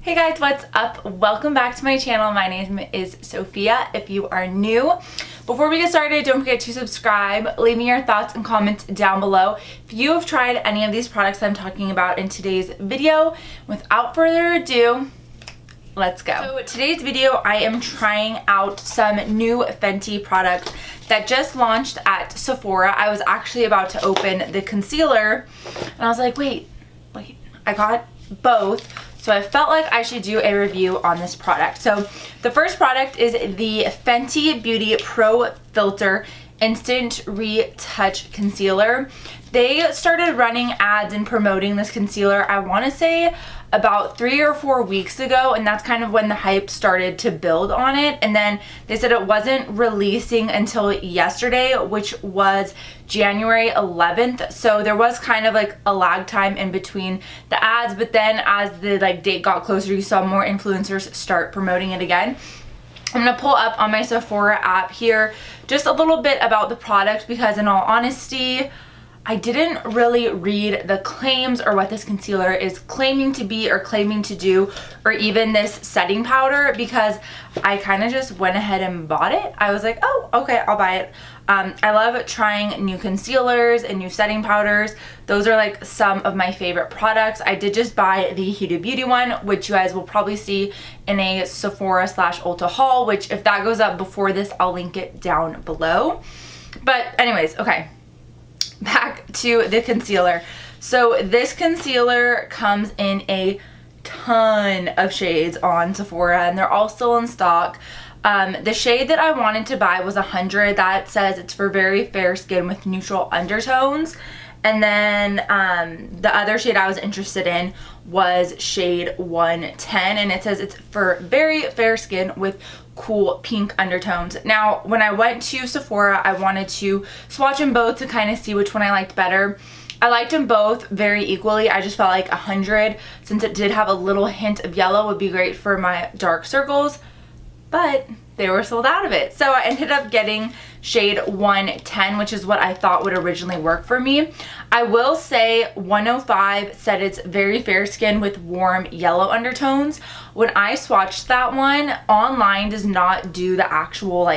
Hey guys, what's up? Welcome back to my channel. My name is Sophia if you are new. Before we get started, don't forget to subscribe. Leave me your thoughts and comments down below if you have tried any of these products I'm talking about in today's video. Without further ado, let's go. So today's video, I am trying out some new Fenty products that just launched at Sephora. I was actually about to open the concealer and I was like, wait, I got both. So I felt like I should do a review on this product. So the first product is the Fenty Beauty Pro Filter Instant Retouch Concealer. They started running ads and promoting this concealer, I want to say about 3 or 4 weeks ago, and that's kind of when the hype started to build on it. And then they said it wasn't releasing until yesterday, which was January 11th. So there was kind of like a lag time in between the ads, but then as the date got closer, you saw more influencers start promoting it again. I'm gonna pull up on my Sephora app here just a little bit about the product because in all honesty, I didn't really read the claims or what this concealer is claiming to be or claiming to do, or even this setting powder, because I kind of just went ahead and bought it. I was like, oh, okay, I'll buy it. I love trying new concealers and new setting powders. Those are like some of my favorite products. I did just buy the Huda Beauty one, which you guys will probably see in a Sephora/Ulta haul, which if that goes up before this, I'll link it down below. But anyways, okay. Back to the concealer. So this concealer comes in a ton of shades on Sephora and they're all still in stock. The shade that I wanted to buy was 100. That says it's for very fair skin with neutral undertones. And then the other shade I was interested in was shade 110, and it says it's for very fair skin with cool pink undertones. Now, when I went to Sephora, I wanted to swatch them both to kind of see which one I liked better. I liked them both very equally. I just felt like 100, since it did have a little hint of yellow, would be great for my dark circles, but they were sold out of it. So I ended up getting shade 110, which is what I thought would originally work for me. I will say 105 said it's very fair skin with warm yellow undertones. When I swatched that one, online does not do the actual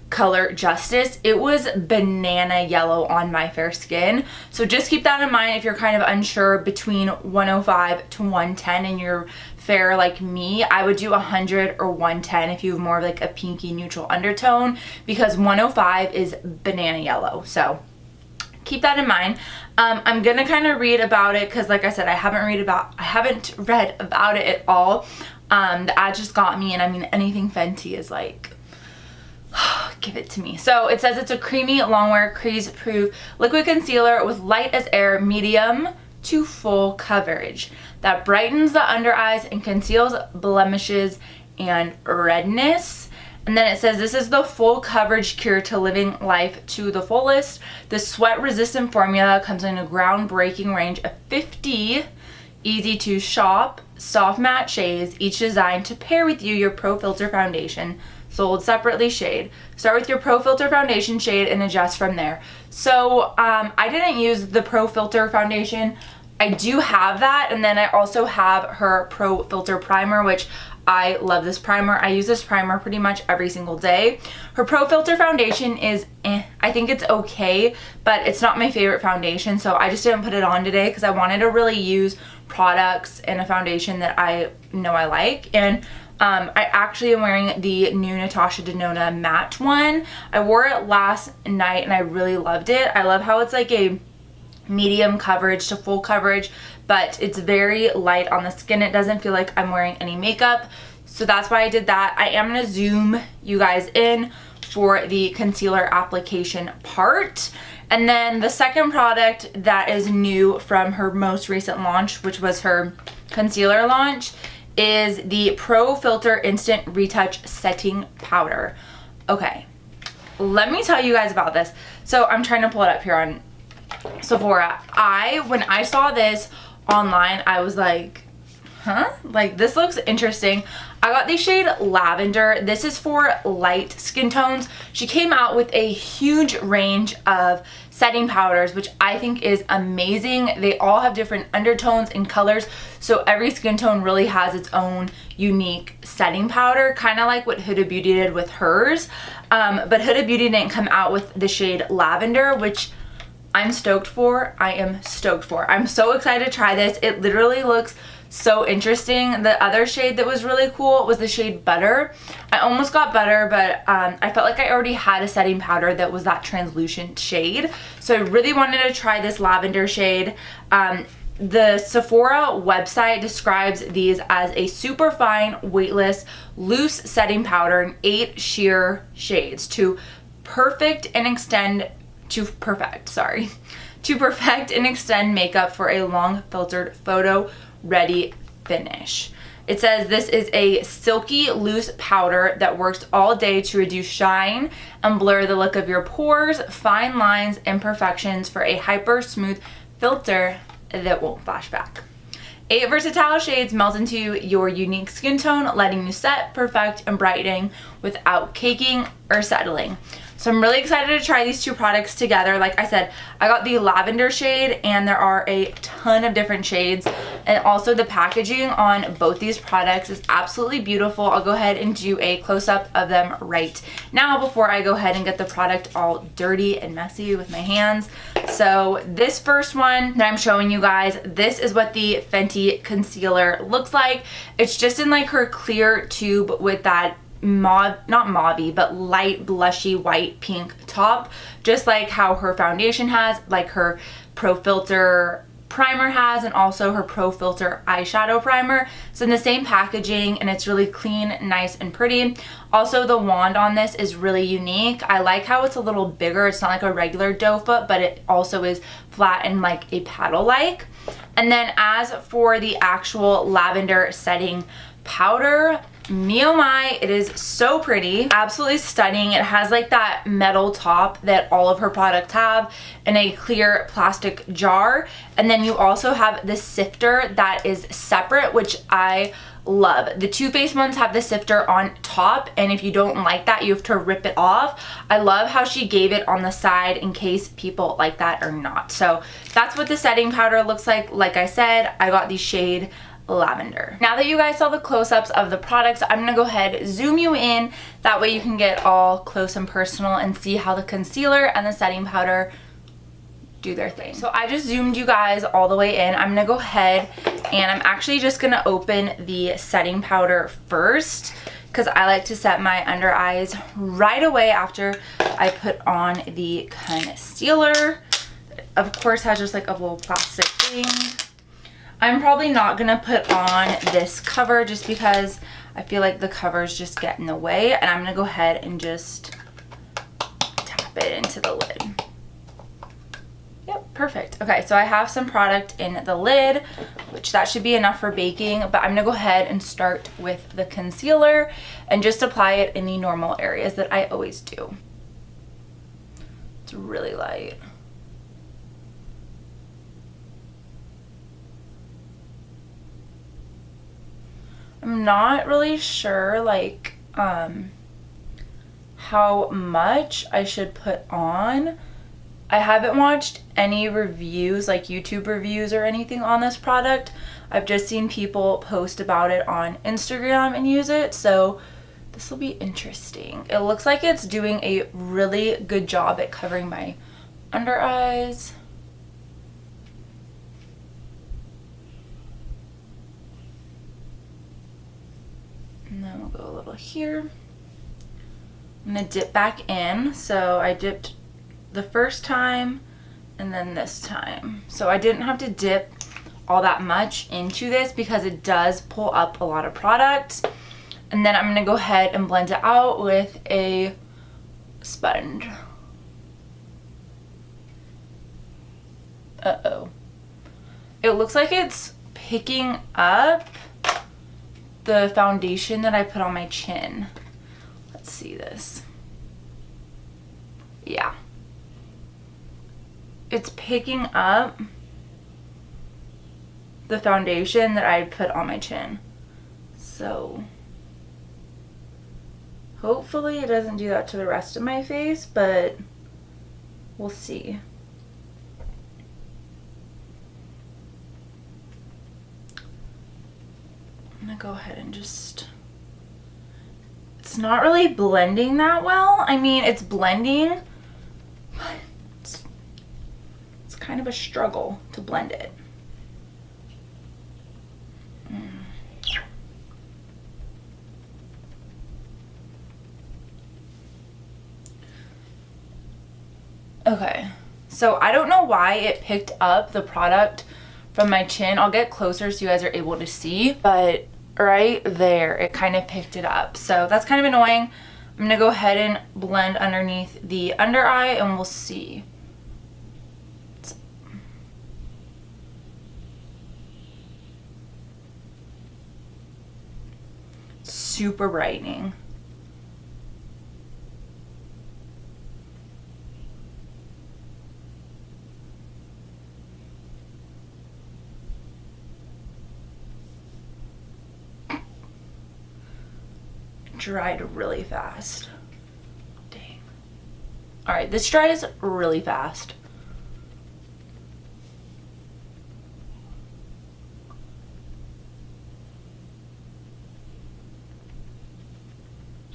color justice. It was banana yellow on my fair skin. So just keep that in mind if you're kind of unsure between 105 to 110 and you're fair like me. I would do 100 or 110 if you have more of a pinky neutral undertone, because 105 is banana yellow. So keep that in mind. I'm gonna kind of read about it because like I said, I haven't read about it at all. The ad just got me, and I mean anything Fenty is like, give it to me. So it says it's a creamy longwear crease proof liquid concealer with light as air medium to full coverage that brightens the under eyes and conceals blemishes and redness. And then it says this is the full coverage cure to living life to the fullest. The sweat resistant formula comes in a groundbreaking range of 50 easy to shop soft matte shades, each designed to pair with your Pro Filter foundation, sold separately shade. Start with your Pro Filter foundation shade and adjust from there. So I didn't use the Pro Filter foundation. I do have that, and then I also have her Pro Filter primer, which I love this primer. I use this primer pretty much every single day. Her Pro Filter foundation is I think it's okay, but it's not my favorite foundation, so I just didn't put it on today because I wanted to really use products and a foundation that I know I like. And I actually am wearing the new Natasha Denona matte one. I wore it last night and I really loved it. I love how it's like a medium coverage to full coverage, but it's very light on the skin. It doesn't feel like I'm wearing any makeup. So that's why I did that. I am going to zoom you guys in for the concealer application part. And then the second product that is new from her most recent launch, which was her concealer launch, is the Pro Filter Instant Retouch Setting Powder. Okay, let me tell you guys about this. So I'm trying to pull it up here on Sephora. When I saw this online, I was like, huh? This looks interesting. I got the shade Lavender. This is for light skin tones. She came out with a huge range of setting powders, which I think is amazing. They all have different undertones and colors, so every skin tone really has its own unique setting powder, kind of like what Huda Beauty did with hers. But Huda Beauty didn't come out with the shade Lavender, which I'm stoked for. I am stoked for. I'm so excited to try this. It literally looks so interesting. The other shade that was really cool was the shade Butter. I almost got Butter, but I felt like I already had a setting powder that was that translucent shade. So I really wanted to try this Lavender shade. The Sephora website describes these as a super fine, weightless, loose setting powder in 8 sheer shades to perfect and extend makeup for a long filtered photo ready finish. It says this is a silky loose powder that works all day to reduce shine and blur the look of your pores, fine lines, imperfections for a hyper smooth filter that won't flash back. 8 versatile shades melt into your unique skin tone, letting you set, perfect, and brightening without caking or settling. So I'm really excited to try these two products together. Like I said, I got the Lavender shade, and there are a ton of different shades. And also the packaging on both these products is absolutely beautiful. I'll go ahead and do a close-up of them right now before I go ahead and get the product all dirty and messy with my hands. So this first one that I'm showing you guys, this is what the Fenty concealer looks like. It's just in like her clear tube with that mauve, not mauvey, but light blushy white pink top, just like how her foundation has, like her Pro Filter primer has, and also her Pro Filter eyeshadow primer. So in the same packaging, and it's really clean, nice, and pretty. Also, the wand on this is really unique. I like how it's a little bigger. It's not like a regular doe foot, but it also is flat and like a paddle-like. And then as for the actual lavender setting powder, me oh my, it is so pretty, absolutely stunning. It has like that metal top that all of her products have in a clear plastic jar, and then you also have the sifter that is separate, which I love. The Too Faced ones have the sifter on top, and if you don't like that, you have to rip it off. I love how she gave it on the side in case people like that or not. So that's what the setting powder looks like. Like I said, I got the shade Lavender. Now that you guys saw the close-ups of the products, I'm gonna go ahead, zoom you in, that way you can get all close and personal and see how the concealer and the setting powder do their thing. So I just zoomed you guys all the way in. I'm gonna go ahead and I'm actually just gonna open the setting powder first, because I like to set my under eyes right away after I put on the concealer. Of course, has just like a little plastic thing. I'm probably not gonna put on this cover just because I feel like the covers just get in the way, and I'm gonna go ahead and just tap it into the lid. Yep, perfect. Okay, so I have some product in the lid, which that should be enough for baking, but I'm gonna go ahead and start with the concealer and just apply it in the normal areas that I always do. It's really light. I'm not really sure like how much I should put on. I haven't watched any reviews, like YouTube reviews or anything on this product. I've just seen people post about it on Instagram and use it, so this will be interesting. It looks like it's doing a really good job at covering my under eyes. And then we'll go a little here. I'm gonna dip back in. So I dipped the first time and then this time. So I didn't have to dip all that much into this because it does pull up a lot of product. And then I'm gonna go ahead and blend it out with a sponge. Uh-oh. It looks like it's picking up the foundation that I put on my chin. Let's see this. Yeah. It's picking up the foundation that I put on my chin. So hopefully it doesn't do that to the rest of my face, but we'll see. go ahead and just, it's not really blending that well. I mean, it's blending, but it's kind of a struggle to blend it. Okay, so I don't know why it picked up the product from my chin. I'll get closer so you guys are able to see, but right there it kind of picked it up, so that's kind of annoying. I'm gonna go ahead and blend underneath the under eye and we'll see. Super brightening. Dried really fast. Dang. All right, this dries really fast.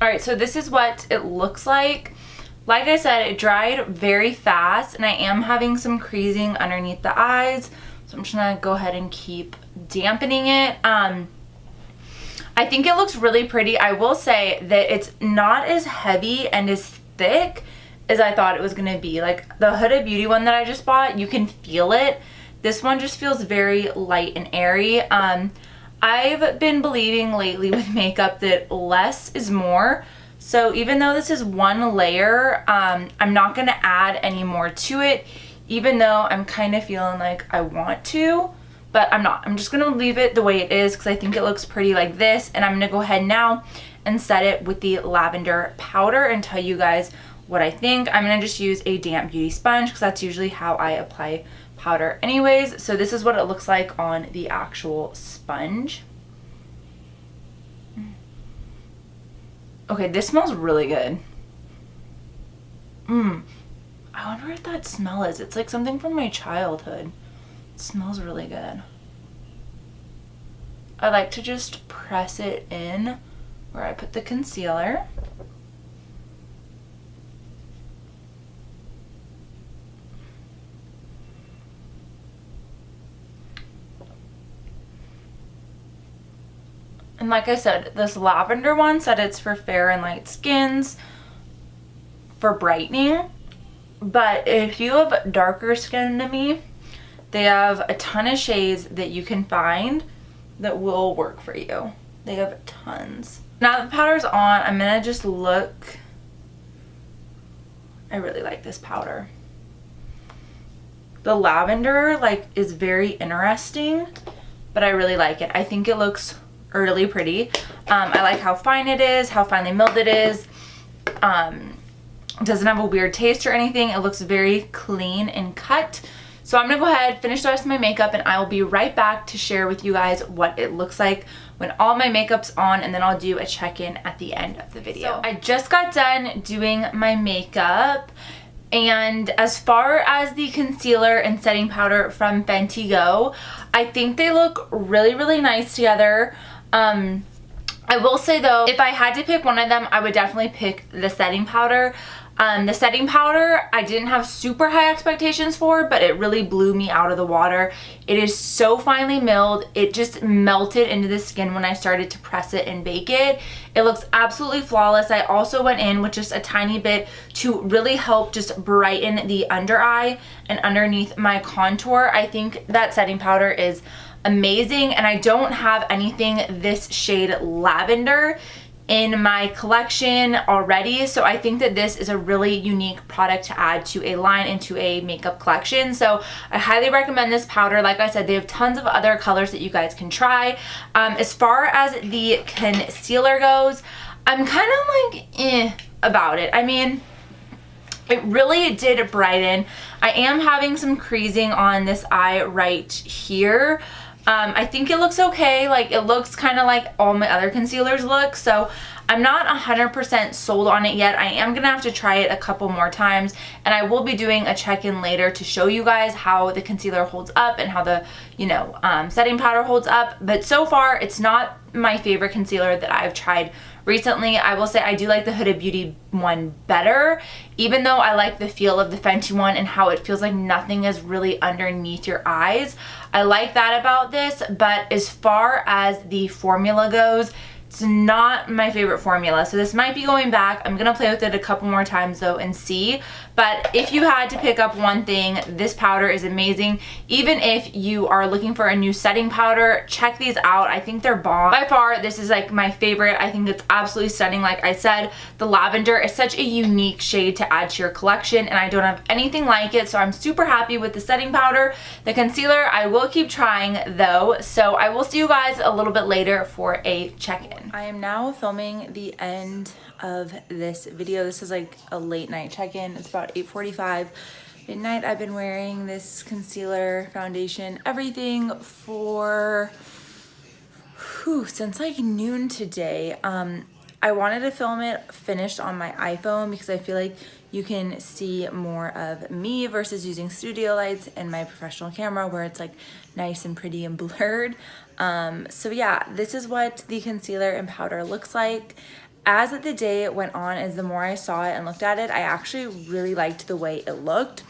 All right, so this is what it looks like. Like I said, it dried very fast and I am having some creasing underneath the eyes. So I'm just gonna go ahead and keep dampening it. I think it looks really pretty. I will say that it's not as heavy and as thick as I thought it was gonna be. Like the Huda Beauty one that I just bought, you can feel it. This one just feels very light and airy. I've been believing lately with makeup that less is more. So even though this is one layer, I'm not gonna add any more to it, even though I'm kind of feeling like I want to. But I'm not. I'm just going to leave it the way it is because I think it looks pretty like this. And I'm going to go ahead now and set it with the lavender powder and tell you guys what I think. I'm going to just use a damp beauty sponge because that's usually how I apply powder anyways. So this is what it looks like on the actual sponge. Okay, this smells really good. I wonder what that smell is. It's like something from my childhood. It smells really good. I like to just press it in where I put the concealer. And like I said, this lavender one said it's for fair and light skins, for brightening. But if you have darker skin than me, they have a ton of shades that you can find that will work for you. They have tons. Now that the powder's on, I'm gonna just look. I really like this powder. The lavender is very interesting, but I really like it. I think it looks really pretty. I like how fine it is, how finely milled it is. It doesn't have a weird taste or anything. It looks very clean and cut. So I'm gonna go ahead, finish the rest of my makeup, and I will be right back to share with you guys what it looks like when all my makeup's on, and then I'll do a check-in at the end of the video. So I just got done doing my makeup, and as far as the concealer and setting powder from Fenty go, I think they look really, really nice together. I will say though, if I had to pick one of them, I would definitely pick the setting powder. The setting powder, I didn't have super high expectations for, but it really blew me out of the water. It is so finely milled. It just melted into the skin when I started to press it and bake it. It looks absolutely flawless. I also went in with just a tiny bit to really help just brighten the under eye and underneath my contour. I think that setting powder is amazing, and I don't have anything this shade lavender in my collection already, so I think that this is a really unique product to add to a line, into a makeup collection. So I highly recommend this powder. Like I said, they have tons of other colors that you guys can try. As far as the concealer goes, I'm kind of like about it. I mean, it really did brighten. I am having some creasing on this eye right here. I think it looks okay. Like, it looks kind of like all my other concealers look, so I'm not 100% sold on it yet. I am gonna have to try it a couple more times, and I will be doing a check-in later to show you guys how the concealer holds up and how the, setting powder holds up. But so far, it's not my favorite concealer that I've tried recently. I will say I do like the Huda Beauty one better, even though I like the feel of the Fenty one and how it feels like nothing is really underneath your eyes. I like that about this, but as far as the formula goes, it's not my favorite formula. So this might be going back. I'm gonna play with it a couple more times though and see. But if you had to pick up one thing, this powder is amazing. Even if you are looking for a new setting powder, check these out. I think they're bomb. By far, this is like my favorite. I think it's absolutely stunning. Like I said, the lavender is such a unique shade to add to your collection, and I don't have anything like it. So I'm super happy with the setting powder. The concealer, I will keep trying though. So I will see you guys a little bit later for a check-in. I am now filming the end of this video. This is like a late night check-in. It's about 8:45 midnight. I've been wearing this concealer, foundation, everything for since like noon today. I wanted to film it finished on my iPhone because I feel like you can see more of me versus using studio lights and my professional camera where it's like nice and pretty and blurred. So yeah, this is what the concealer and powder looks like. As the day went on, as the more I saw it and looked at it, I actually really liked the way it looked.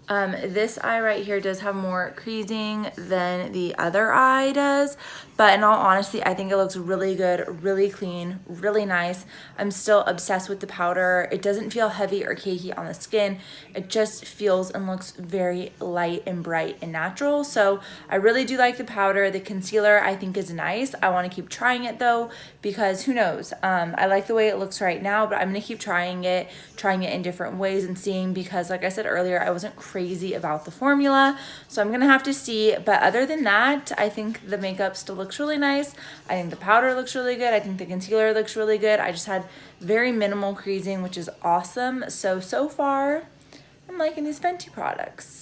This eye right here does have more creasing than the other eye does, but in all honesty, I think it looks really good, really clean, really nice. I'm still obsessed with the powder. It doesn't feel heavy or cakey on the skin. It just feels and looks very light and bright and natural. So I really do like the powder. The concealer I think is nice. I want to keep trying it though, because who knows? I like the way it looks right now, but I'm going to keep trying it in different ways and seeing, because like I said earlier, I wasn't crazy about the formula. So I'm going to have to see. But other than that, I think the makeup still looks really nice. I think the powder looks really good. I think the concealer looks really good. I just had very minimal creasing, which is awesome. So far, I'm liking these Fenty products.